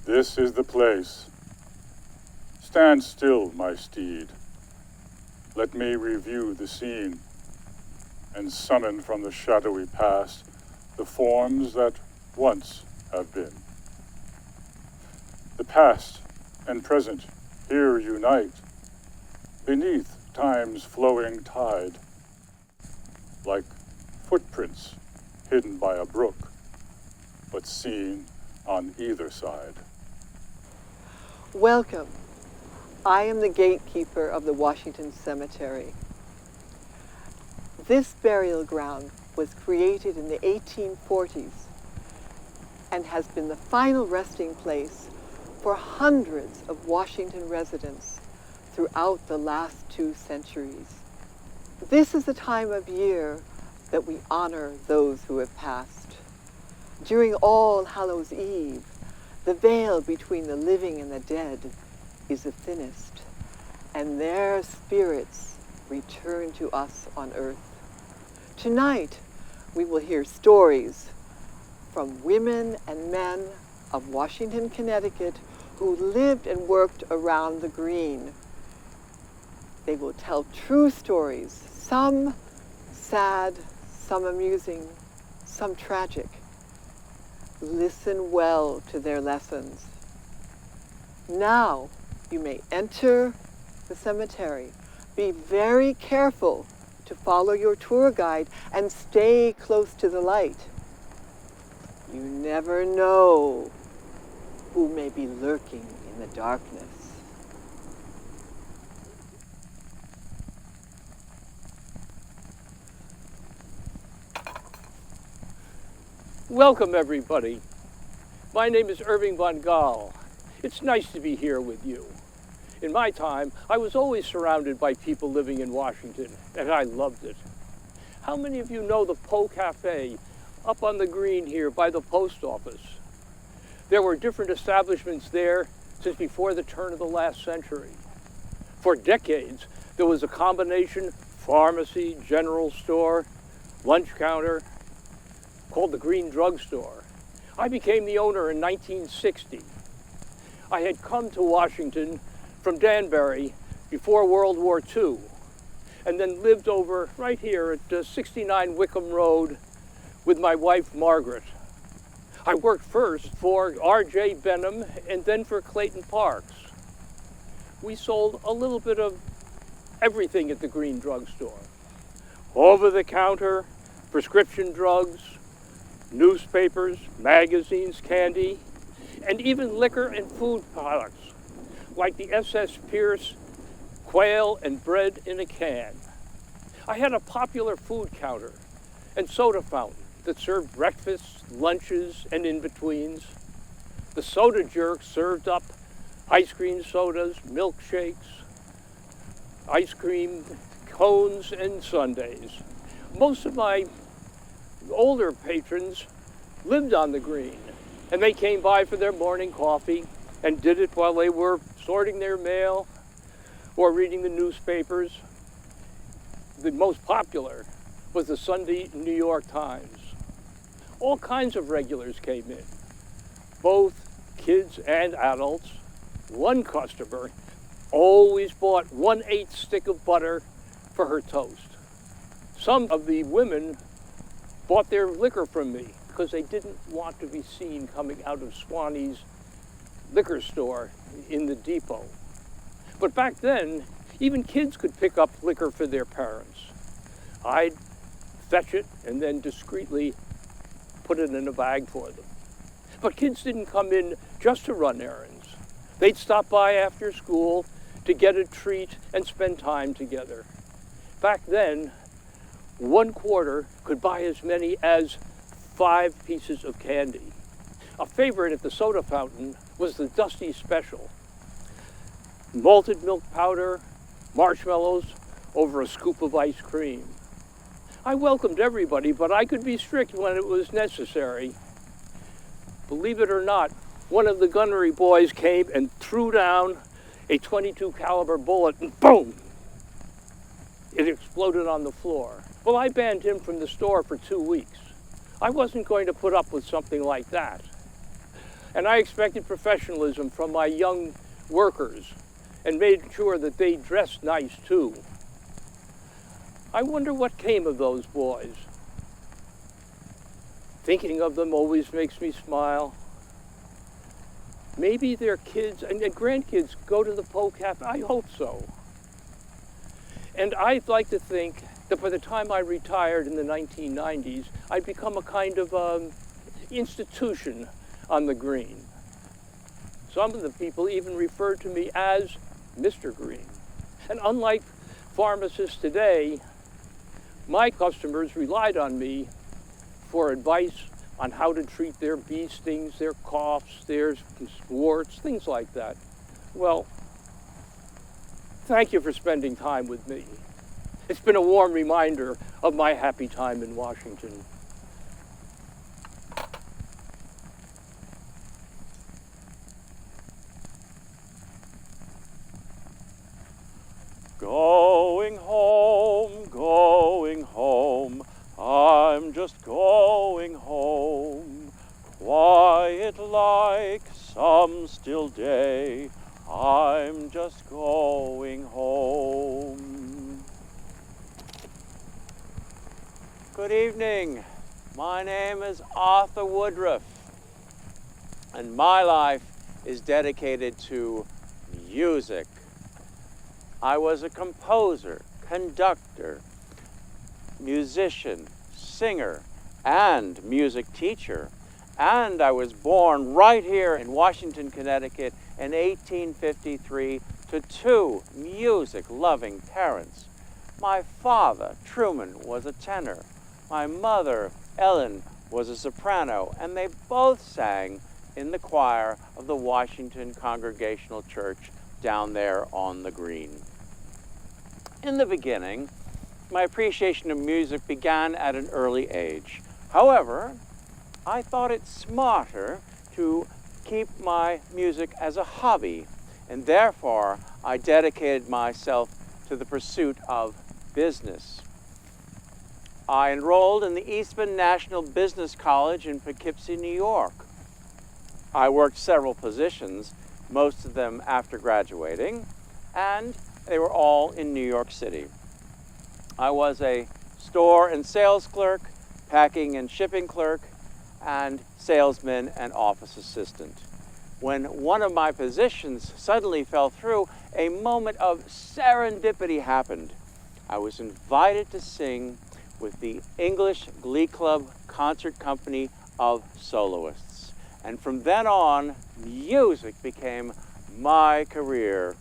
This is the place. Stand still, my steed. Let me review the scene and summon from the shadowy past the forms that once have been. The past and present here unite beneath time's flowing tide, like footprints hidden by a brook, but seen on either side. Welcome. I am the gatekeeper of the Washington Cemetery. This burial ground was created in the 1840s and has been the final resting place for hundreds of Washington residents throughout the last 2 centuries. This is the time of year that we honor those who have passed. During All Hallows Eve, the veil between the living and the dead is the thinnest, and their spirits return to us on earth. Tonight, we will hear stories from women and men of Washington, Connecticut, who lived and worked around the green. They will tell true stories, some sad, some amusing, some tragic. Listen well to their lessons. Now, you may enter the cemetery. Be very careful to follow your tour guide and stay close to the light. You never know who may be lurking in the darkness. Welcome, everybody. My name is Irving von Gaal. It's nice to be here with you. In my time, I was always surrounded by people living in Washington, and I loved it. How many of you know the Poe Cafe up on the green here by the post office? There were different establishments there since before the turn of the last century. For decades, there was a combination pharmacy, general store, lunch counter, called the Green Drug Store. I became the owner in 1960. I had come to Washington from Danbury before World War II, and then lived over right here at 69 Wickham Road with my wife, Margaret. I worked first for R.J. Benham and then for Clayton Parks. We sold a little bit of everything at the Green Drug Store. Over-the-counter, prescription drugs, newspapers, magazines, candy, and even liquor and food products, like the S.S. Pierce quail and bread in a can. I had a popular food counter and soda fountain that served breakfasts, lunches, and in-betweens. The soda jerk served up ice cream sodas, milkshakes, ice cream cones, and sundaes. Most of my older patrons lived on the green, and they came by for their morning coffee and did it while they were sorting their mail or reading the newspapers. The most popular was the Sunday New York Times. All kinds of regulars came in, both kids and adults. One customer always bought 1/8 stick of butter for her toast. Some of the women bought their liquor from me because they didn't want to be seen coming out of Swanee's liquor store in the depot. But back then, even kids could pick up liquor for their parents. I'd fetch it and then discreetly put it in a bag for them. But kids didn't come in just to run errands. They'd stop by after school to get a treat and spend time together. Back then, 1 quarter could buy as many as 5 pieces of candy. A favorite at the soda fountain was the Dusty Special. Malted milk powder, marshmallows over a scoop of ice cream. I welcomed everybody, but I could be strict when it was necessary. Believe it or not, one of the gunnery boys came and threw down a .22 caliber bullet, and boom! It exploded on the floor. Well, I banned him from the store for 2 weeks. I wasn't going to put up with something like that. And I expected professionalism from my young workers and made sure that they dressed nice too. I wonder what came of those boys. Thinking of them always makes me smile. Maybe their kids and grandkids go to the Poe Cafe. I hope so. And I'd like to think that by the time I retired in the 1990s, I'd become a kind of institution on the Green. Some of the people even referred to me as Mr. Green. And unlike pharmacists today, my customers relied on me for advice on how to treat their bee stings, their coughs, their warts, things like that. Well, thank you for spending time with me. It's been a warm reminder of my happy time in Washington. Going home, I'm just going home. Quiet like some still day, I'm just going home. Good evening. My name is Arthur Woodruff, and my life is dedicated to music. I was a composer, conductor, musician, singer, and music teacher. And I was born right here in Washington, Connecticut in 1853 to two music-loving parents. My father, Truman, was a tenor. My mother, Ellen, was a soprano, and they both sang in the choir of the Washington Congregational Church down there on the Green. In the beginning, my appreciation of music began at an early age. However, I thought it smarter to keep my music as a hobby, and therefore I dedicated myself to the pursuit of business. I enrolled in the Eastman National Business College in Poughkeepsie, New York. I worked several positions, most of them after graduating, and they were all in New York City. I was a store and sales clerk, packing and shipping clerk, and salesman and office assistant. When one of my positions suddenly fell through, a moment of serendipity happened. I was invited to sing with the English Glee Club Concert Company of Soloists. And from then on, music became my career.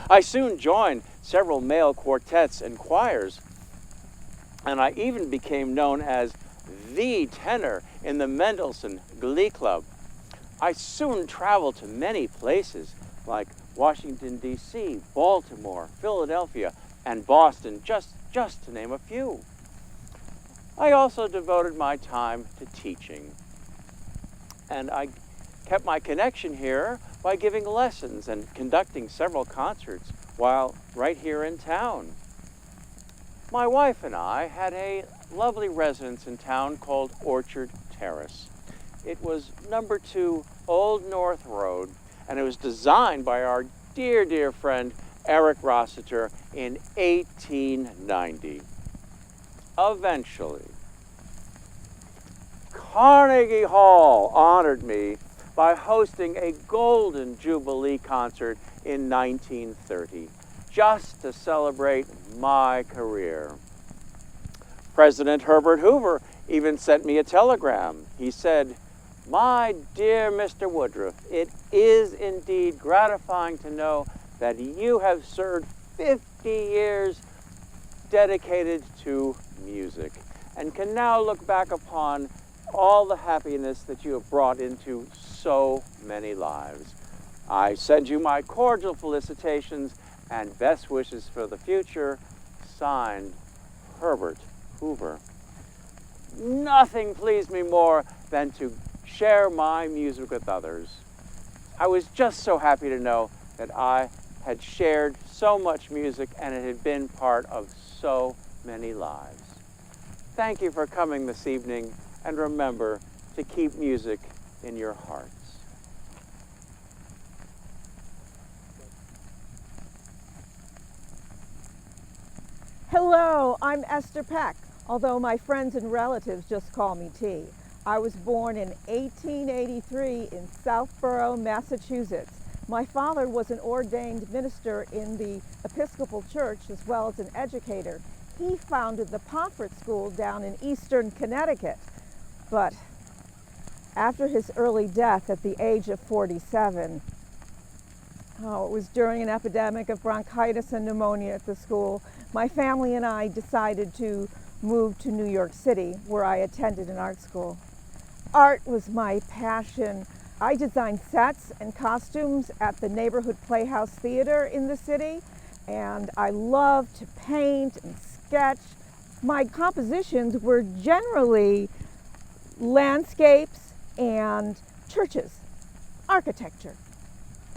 I soon joined several male quartets and choirs, and I even became known as the tenor in the Mendelssohn Glee Club. I soon traveled to many places like Washington, D.C., Baltimore, Philadelphia, and Boston, just to name a few. I also devoted my time to teaching, and I kept my connection here by giving lessons and conducting several concerts while right here in town. My wife and I had a lovely residence in town called Orchard Terrace. It was number 2 Old North Road, and it was designed by our dear friend Eric Rossiter in 1890. Eventually, Carnegie Hall honored me by hosting a Golden Jubilee concert in 1930, just to celebrate my career. President Herbert Hoover even sent me a telegram. He said, "My dear Mr. Woodruff, it is indeed gratifying to know that you have served 50 years dedicated to music and can now look back upon all the happiness that you have brought into so many lives. I send you my cordial felicitations and best wishes for the future. Signed, Herbert Hoover." Nothing pleased me more than to share my music with others. I was just so happy to know that I had shared so much music and it had been part of so many lives. Thank you for coming this evening, and remember to keep music in your hearts. Hello, I'm Esther Peck, although my friends and relatives just call me T. I was born in 1883 in Southborough, Massachusetts. My father was an ordained minister in the Episcopal Church as well as an educator. He founded the Pomfret School down in eastern Connecticut. But after his early death at the age of 47, it was during an epidemic of bronchitis and pneumonia at the school, my family and I decided to move to New York City, where I attended an art school. Art was my passion. I designed sets and costumes at the neighborhood Playhouse Theater in the city, and I loved to paint and sketch. My compositions were generally landscapes and churches, architecture.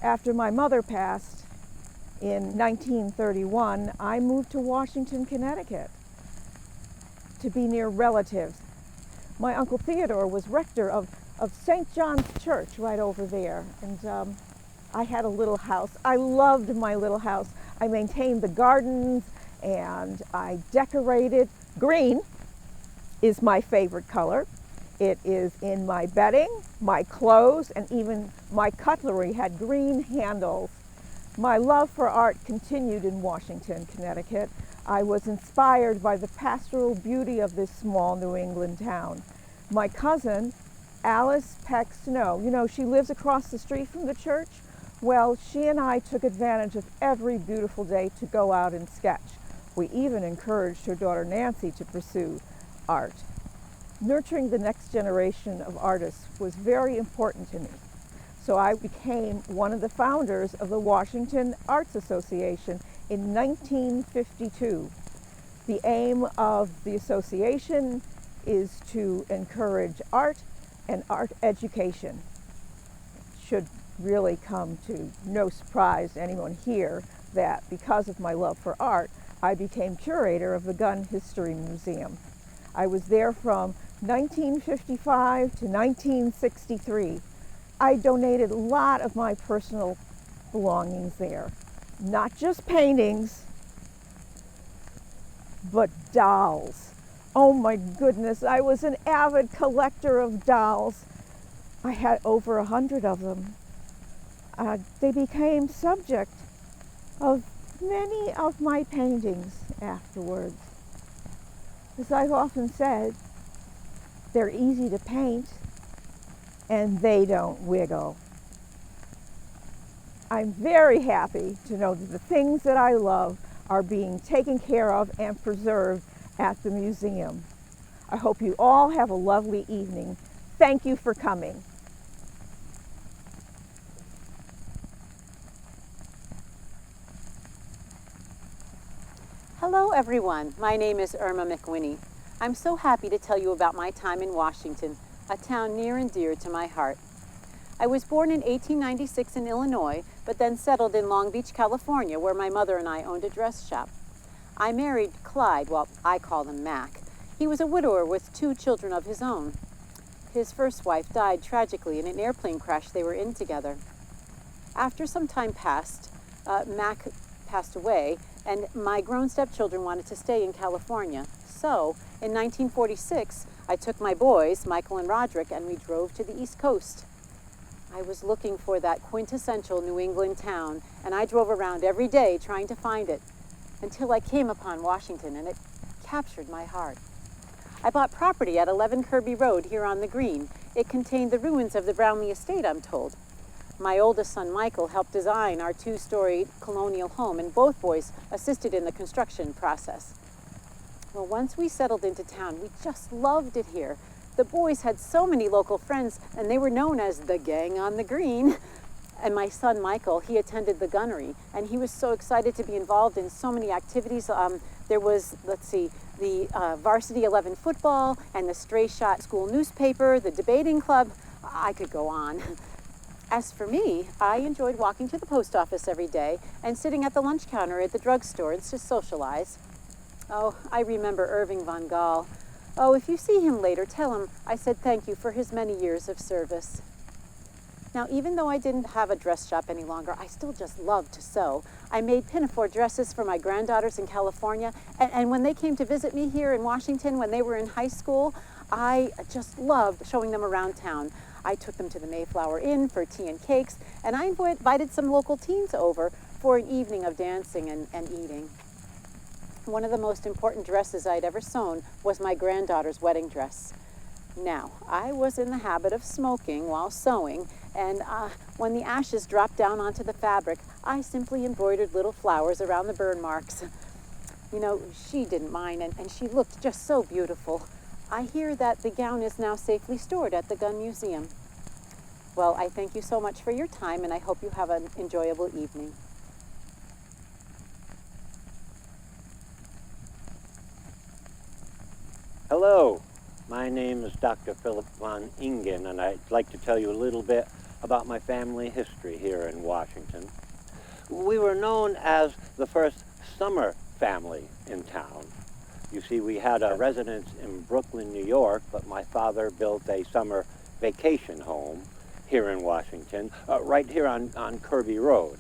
After my mother passed in 1931, I moved to Washington, Connecticut to be near relatives. My Uncle Theodore was rector of St. John's Church right over there, and I had a little house. I loved my little house. I maintained the gardens and I decorated. Green is my favorite color. It is in my bedding, my clothes, and even my cutlery had green handles. My love for art continued in Washington, Connecticut. I was inspired by the pastoral beauty of this small New England town. My cousin, Alice Peck Snow, you know, she lives across the street from the church. Well, she and I took advantage of every beautiful day to go out and sketch. We even encouraged her daughter Nancy to pursue art. Nurturing the next generation of artists was very important to me. So I became one of the founders of the Washington Arts Association in 1952. The aim of the association is to encourage art and art education. It should really come to no surprise to anyone here that because of my love for art, I became curator of the Gun History Museum. I was there from 1955 to 1963. I donated a lot of my personal belongings there. Not just paintings, but dolls. Oh my goodness, I was an avid collector of dolls. I had over 100 of them. They became subject of many of my paintings afterwards. As I've often said, they're easy to paint and they don't wiggle. I'm very happy to know that the things that I love are being taken care of and preserved at the museum. I hope you all have a lovely evening. Thank you for coming. Hello everyone, my name is Irma McWhinney. I'm so happy to tell you about my time in Washington, a town near and dear to my heart. I was born in 1896 in Illinois, but then settled in Long Beach, California, where my mother and I owned a dress shop. I married Clyde, well, I call him Mac. He was a widower with 2 children of his own. His first wife died tragically in an airplane crash they were in together. After some time passed, Mac passed away, and my grown stepchildren wanted to stay in California. So, in 1946, I took my boys, Michael and Roderick, and we drove to the East Coast. I was looking for that quintessential New England town, and I drove around every day trying to find it, until I came upon Washington, and it captured my heart. I bought property at 11 Kirby Road here on the Green. It contained the ruins of the Brownlee Estate, I'm told. My oldest son, Michael, helped design our 2-story colonial home, and both boys assisted in the construction process. Well, once we settled into town, we just loved it here. The boys had so many local friends, and they were known as the Gang on the Green. And my son, Michael, he attended the gunnery, and he was so excited to be involved in so many activities. There was, the varsity 11 football, and the Stray Shot school newspaper, the debating club. I could go on. As for me, I enjoyed walking to the post office every day and sitting at the lunch counter at the drugstore and to socialize. Oh, I remember Irving von Gall. Oh, if you see him later, tell him I said thank you for his many years of service. Now, even though I didn't have a dress shop any longer, I still just loved to sew. I made pinafore dresses for my granddaughters in California, and when they came to visit me here in Washington when they were in high school, I just loved showing them around town. I took them to the Mayflower Inn for tea and cakes, and I invited some local teens over for an evening of dancing and eating. One of the most important dresses I'd ever sewn was my granddaughter's wedding dress. Now, I was in the habit of smoking while sewing, and when the ashes dropped down onto the fabric, I simply embroidered little flowers around the burn marks. You know, she didn't mind, and she looked just so beautiful. I hear that the gown is now safely stored at the Gun Museum. Well, I thank you so much for your time, and I hope you have an enjoyable evening. Hello, my name is Dr. Philip von Ingen, and I'd like to tell you a little bit about my family history here in Washington. We were known as the first summer family in town. You see, we had a residence in Brooklyn, New York, but my father built a summer vacation home here in Washington, right here on Kirby Road.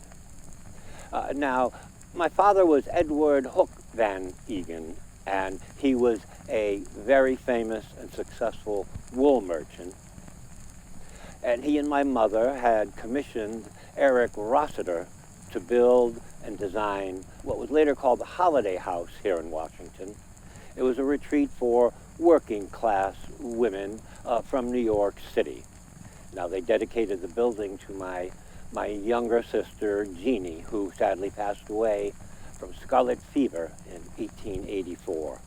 Now, my father was Edward Hook Van Egen, and he was a very famous and successful wool merchant. And he and my mother had commissioned Eric Rossiter to build and design what was later called the Holiday House here in Washington. It was a retreat for working class women from New York City. Now, they dedicated the building to my younger sister, Jeannie, who sadly passed away from scarlet fever in 1884.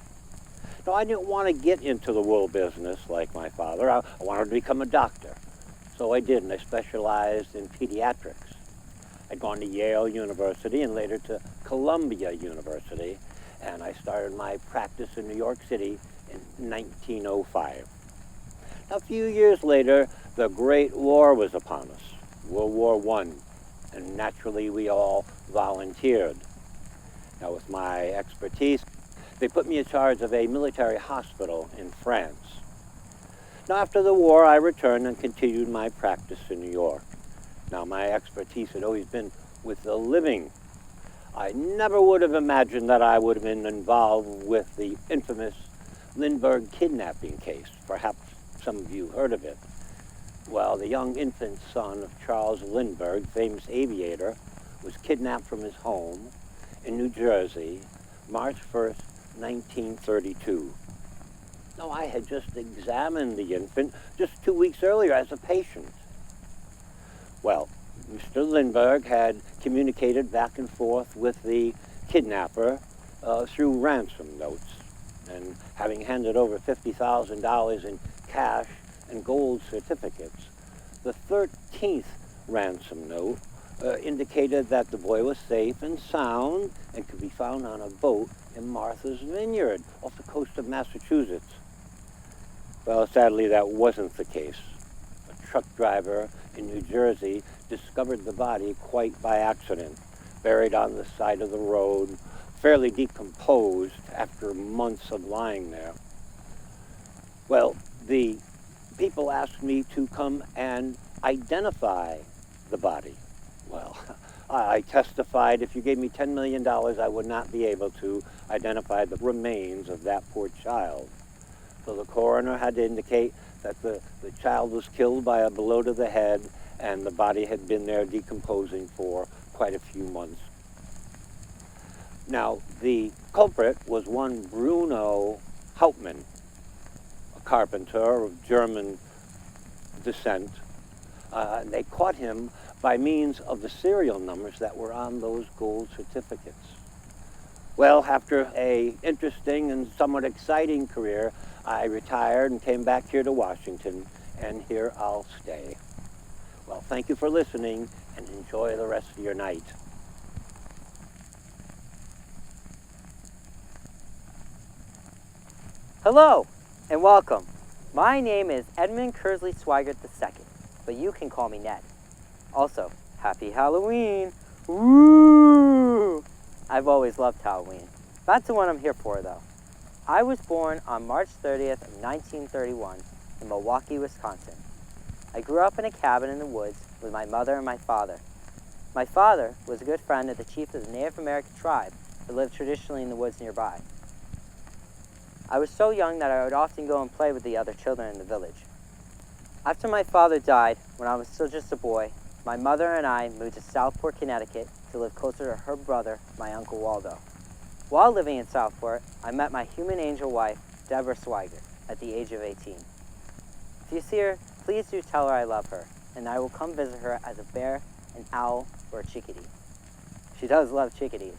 Now, I didn't want to get into the wool business like my father. I wanted to become a doctor. So I did, and I specialized in pediatrics. I'd gone to Yale University and later to Columbia University, and I started my practice in New York City in 1905. Now, a few years later, the Great War was upon us, World War I, and naturally we all volunteered. Now, with my expertise, they put me in charge of a military hospital in France. Now, after the war, I returned and continued my practice in New York. Now, my expertise had always been with the living. I never would have imagined that I would have been involved with the infamous Lindbergh kidnapping case. Perhaps some of you heard of it. Well, the young infant son of Charles Lindbergh, famous aviator, was kidnapped from his home in New Jersey, March 1st, 1932. Now, I had just examined the infant just 2 weeks earlier as a patient. Well, Mr. Lindbergh had communicated back and forth with the kidnapper through ransom notes, and having handed over $50,000 in cash and gold certificates, the 13th ransom note indicated that the boy was safe and sound and could be found on a boat in Martha's Vineyard off the coast of Massachusetts. Well, sadly, that wasn't the case. A truck driver in New Jersey discovered the body quite by accident, buried on the side of the road, fairly decomposed after months of lying there. Well, the people asked me to come and identify the body. Well, I testified if you gave me $10 million, I would not be able to identify the remains of that poor child. So the coroner had to indicate that the child was killed by a blow to the head, and the body had been there decomposing for quite a few months. Now, the culprit was one Bruno Hauptmann, a carpenter of German descent. And they caught him by means of the serial numbers that were on those gold certificates. Well, after an interesting and somewhat exciting career, I retired and came back here to Washington, and here I'll stay. Well, thank you for listening, and enjoy the rest of your night. Hello, and welcome. My name is Edmund Kersley Swigert II, but you can call me Ned. Also, happy Halloween! Woo! I've always loved Halloween. That's the one I'm here for, though. I was born on March 30th of 1931 in Milwaukee, Wisconsin. I grew up in a cabin in the woods with my mother and my father. My father was a good friend of the chief of the Native American tribe that lived traditionally in the woods nearby. I was so young that I would often go and play with the other children in the village. After my father died, when I was still just a boy, my mother and I moved to Southport, Connecticut to live closer to her brother, my Uncle Waldo. While living in Southport, I met my human angel wife, Deborah Swigert, at the age of 18. If you see her, please do tell her I love her, and I will come visit her as a bear, an owl, or a chickadee. She does love chickadees.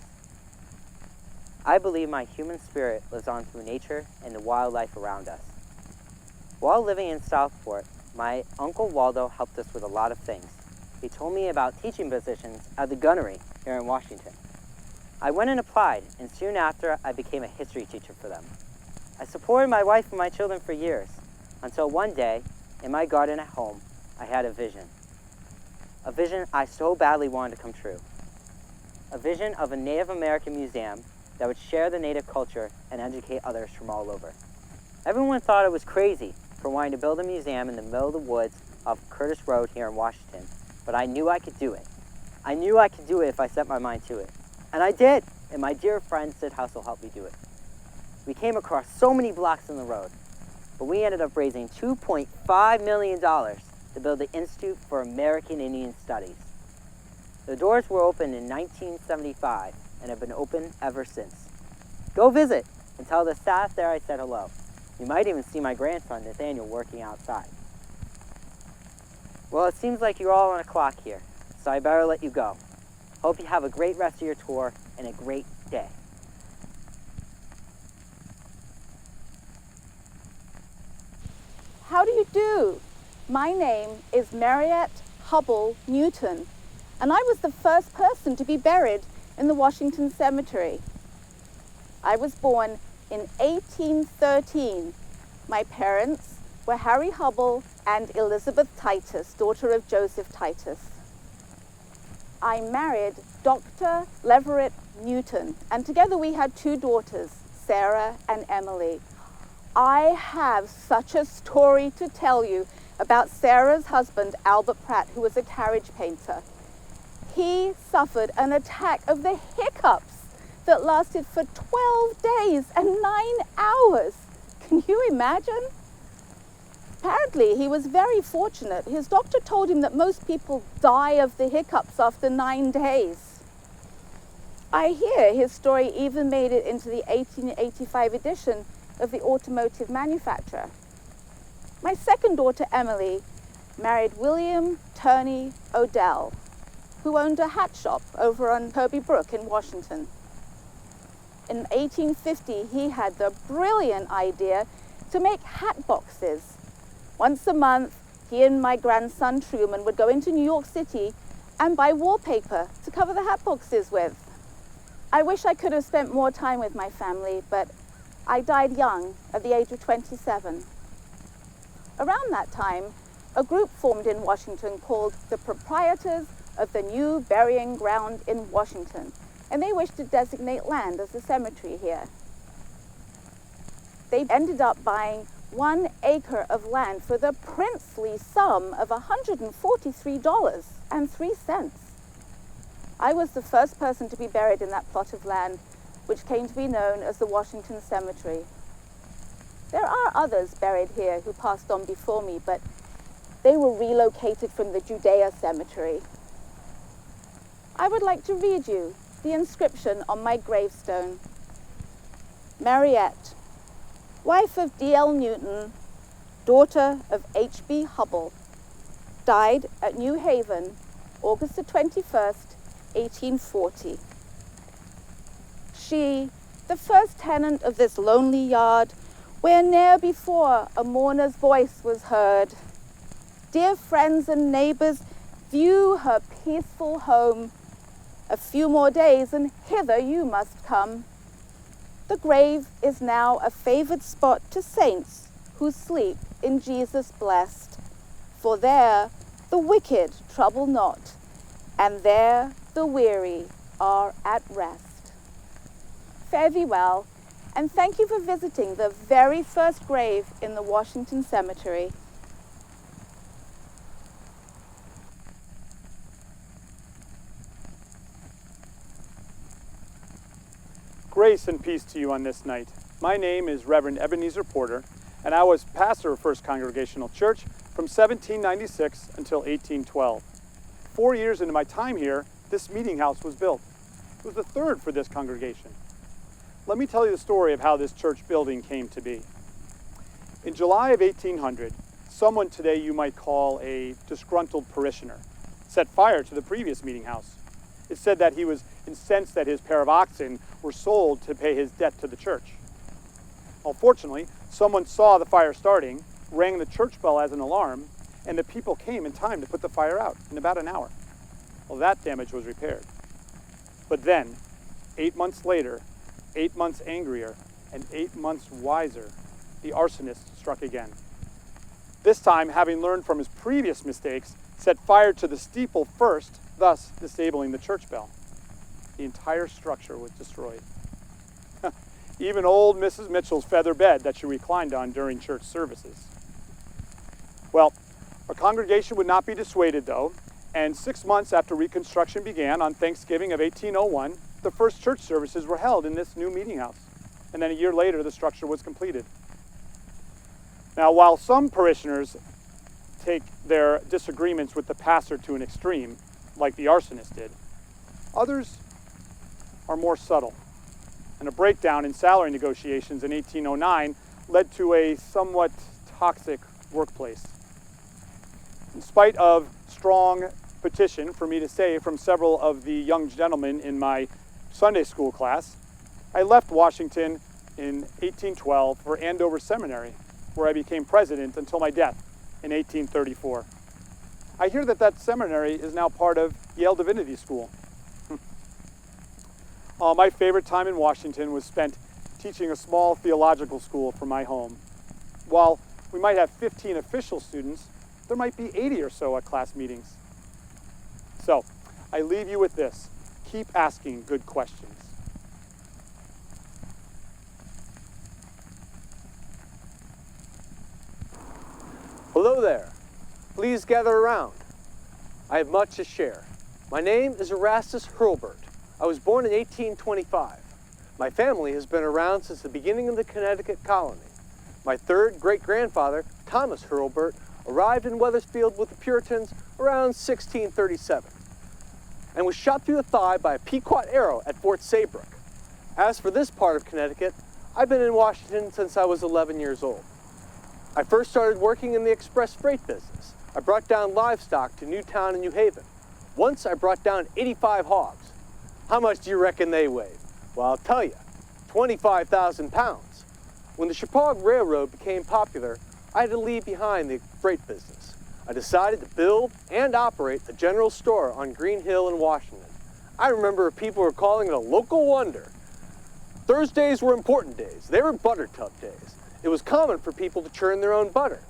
I believe my human spirit lives on through nature and the wildlife around us. While living in Southport, my Uncle Waldo helped us with a lot of things. He told me about teaching positions at the gunnery here in Washington. I went and applied, and soon after, I became a history teacher for them. I supported my wife and my children for years, until one day, in my garden at home, I had a vision. A vision I so badly wanted to come true. A vision of a Native American museum that would share the Native culture and educate others from all over. Everyone thought I was crazy for wanting to build a museum in the middle of the woods off Curtis Road here in Washington, but I knew I could do it. I knew I could do it if I set my mind to it. And I did, and my dear friend Sid Hustle helped me do it. We came across so many blocks in the road, but we ended up raising $2.5 million to build the Institute for American Indian Studies. The doors were opened in 1975 and have been open ever since. Go visit and tell the staff there I said hello. You might even see my grandson Nathaniel working outside. Well, it seems like you're all on a clock here, so I better let you go. Hope you have a great rest of your tour and a great day. How do you do? My name is Mariette Hubble Newton, and I was the first person to be buried in the Washington Cemetery. I was born in 1813. My parents were Harry Hubble and Elizabeth Titus, daughter of Joseph Titus. I married Dr. Leverett Newton, and together we had two daughters, Sarah and Emily. I have such a story to tell you about Sarah's husband, Albert Pratt, who was a carriage painter. He suffered an attack of the hiccups that lasted for 12 days and 9 hours. Can you imagine? Apparently, he was very fortunate. His doctor told him that most people die of the hiccups after 9 days. I hear his story even made it into the 1885 edition of the Automotive Manufacturer. My second daughter, Emily, married William Turney Odell, who owned a hat shop over on Kirby Brook in Washington. In 1850, he had the brilliant idea to make hat boxes. Once a month, he and my grandson Truman would go into New York City and buy wallpaper to cover the hat boxes with. I wish I could have spent more time with my family, but I died young at the age of 27. Around that time, a group formed in Washington called the Proprietors of the New Burying Ground in Washington, and they wished to designate land as a cemetery here. They ended up buying 1 acre of land for the princely sum of $143.03. I was the first person to be buried in that plot of land, which came to be known as the Washington Cemetery. There are others buried here who passed on before me, but they were relocated from the Judea Cemetery. I would like to read you the inscription on my gravestone. Mariette, wife of D.L. Newton, daughter of H.B. Hubble, died at New Haven, August the 21st, 1840. She, the first tenant of this lonely yard, where ne'er before a mourner's voice was heard. Dear friends and neighbors, view her peaceful home. A few more days and hither you must come. The grave is now a favored spot to saints who sleep in Jesus blessed. For there the wicked trouble not, and there the weary are at rest. Fare thee well, and thank you for visiting the very first grave in the Washington Cemetery. Grace and peace to you on this night. My name is Reverend Ebenezer Porter, and I was pastor of First Congregational Church from 1796 until 1812. 4 years into my time here, this meeting house was built. It was the third for this congregation. Let me tell you the story of how this church building came to be. In July of 1800, someone today you might call a disgruntled parishioner set fire to the previous meeting house. It said that he was incensed that his pair of oxen were sold to pay his debt to the church. Well, fortunately, someone saw the fire starting, rang the church bell as an alarm, and the people came in time to put the fire out in about an hour. Well, that damage was repaired. But then, 8 months later, 8 months angrier, and 8 months wiser, the arsonist struck again. This time, having learned from his previous mistakes, set fire to the steeple first, thus disabling the church bell. The entire structure was destroyed. Even old Mrs. Mitchell's feather bed that she reclined on during church services. Well, our congregation would not be dissuaded, though, and 6 months after Reconstruction began, on Thanksgiving of 1801, the first church services were held in this new meeting house. And then a year later, the structure was completed. Now, while some parishioners take their disagreements with the pastor to an extreme, like the arsonist did, others are more subtle. And a breakdown in salary negotiations in 1809 led to a somewhat toxic workplace. In spite of strong petition for me to stay from several of the young gentlemen in my Sunday school class, I left Washington in 1812 for Andover Seminary, where I became president until my death in 1834. I hear that that seminary is now part of Yale Divinity School. My favorite time in Washington was spent teaching a small theological school from my home. While we might have 15 official students, there might be 80 or so at class meetings. So, I leave you with this. Keep asking good questions. Hello there. Please gather around. I have much to share. My name is Erastus Hurlburt. I was born in 1825. My family has been around since the beginning of the Connecticut colony. My third great-grandfather, Thomas Hurlburt, arrived in Wethersfield with the Puritans around 1637 and was shot through the thigh by a Pequot arrow at Fort Saybrook. As for this part of Connecticut, I've been in Washington since I was 11 years old. I first started working in the express freight business. I brought down livestock to Newtown and New Haven. Once I brought down 85 hogs. How much do you reckon they weighed? Well, I'll tell you, 25,000 pounds. When the Chicago Railroad became popular, I had to leave behind the freight business. I decided to build and operate a general store on Green Hill in Washington. I remember people were calling it a local wonder. Thursdays were important days. They were butter tub days. It was common for people to churn their own butter.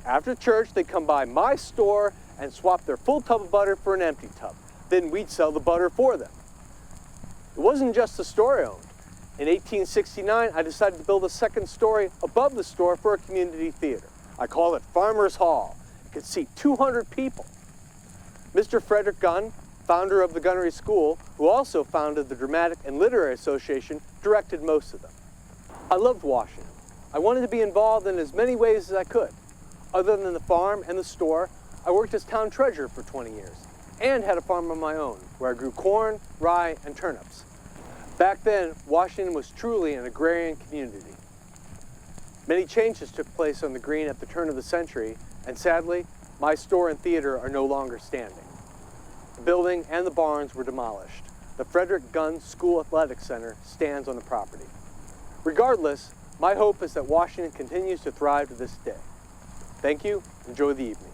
After church, they'd come by my store and swap their full tub of butter for an empty tub. Then we'd sell the butter for them. It wasn't just the store I owned. In 1869, I decided to build a second story above the store for a community theater. I called it Farmers Hall. It could seat 200 people. Mr. Frederick Gunn, founder of the Gunnery School, who also founded the Dramatic and Literary Association, directed most of them. I loved Washington. I wanted to be involved in as many ways as I could. Other than the farm and the store, I worked as town treasurer for 20 years and had a farm of my own where I grew corn, rye, and turnips. Back then, Washington was truly an agrarian community. Many changes took place on the green at the turn of the century, and sadly, my store and theater are no longer standing. The building and the barns were demolished. The Frederick Gunn School Athletic Center stands on the property. Regardless, my hope is that Washington continues to thrive to this day. Thank you. Enjoy the evening.